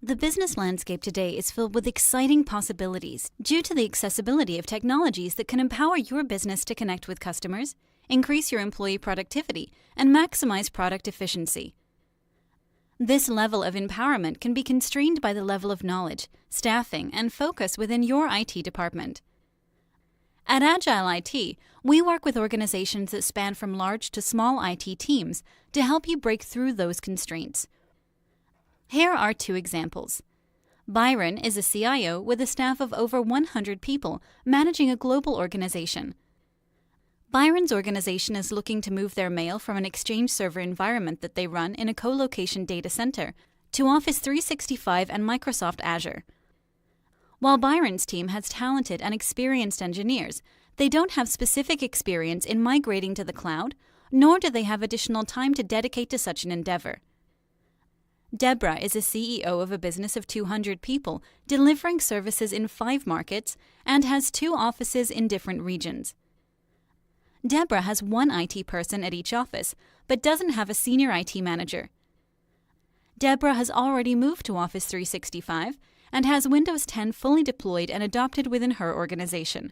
The business landscape today is filled with exciting possibilities due to the accessibility of technologies that can empower your business to connect with customers, increase your employee productivity, and maximize product efficiency. This level of empowerment can be constrained by the level of knowledge, staffing, and focus within your IT department. At Agile IT, we work with organizations that span from large to small IT teams to help you break through those constraints. Here are two examples. Byron is a CIO with a staff of over 100 people managing a global organization. Byron's organization is looking to move their mail from an Exchange server environment that they run in a co-location data center to Office 365 and Microsoft Azure. While Byron's team has talented and experienced engineers, they don't have specific experience in migrating to the cloud, nor do they have additional time to dedicate to such an endeavor. Deborah is a CEO of a business of 200 people, delivering services in 5 markets, and has 2 offices in different regions. Deborah has 1 IT person at each office, but doesn't have a senior IT manager. Deborah has already moved to Office 365 and has Windows 10 fully deployed and adopted within her organization.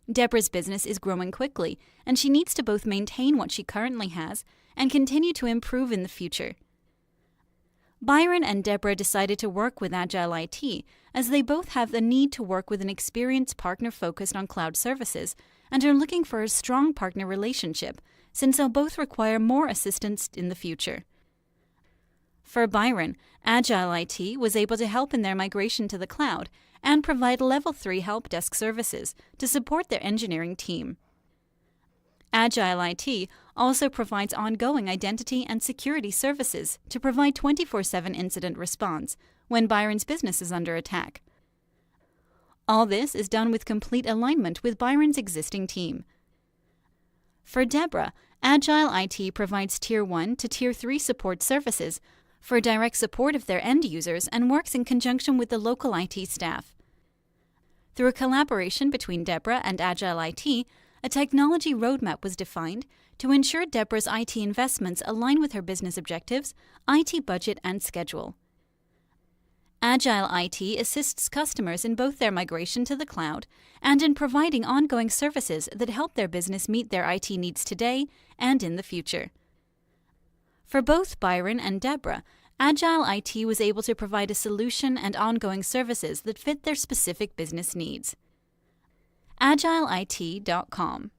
Deborah's business is growing quickly, and she needs to both maintain what she currently has and continue to improve in the future. Byron and Deborah decided to work with Agile IT as they both have the need to work with an experienced partner focused on cloud services and are looking for a strong partner relationship since they'll both require more assistance in the future. For Byron, Agile IT was able to help in their migration to the cloud and provide Level 3 help desk services to support their engineering team. Agile IT also provides ongoing identity and security services to provide 24/7 incident response when Byron's business is under attack. All this is done with complete alignment with Byron's existing team. For Deborah, Agile IT provides Tier 1 to Tier 3 support services for direct support of their end users and works in conjunction with the local IT staff. Through a collaboration between Deborah and Agile IT, a technology roadmap was defined to ensure Deborah's IT investments align with her business objectives, IT budget, and schedule. Agile IT assists customers in both their migration to the cloud and in providing ongoing services that help their business meet their IT needs today and in the future. For both Byron and Deborah, Agile IT was able to provide a solution and ongoing services that fit their specific business needs. agileIT.com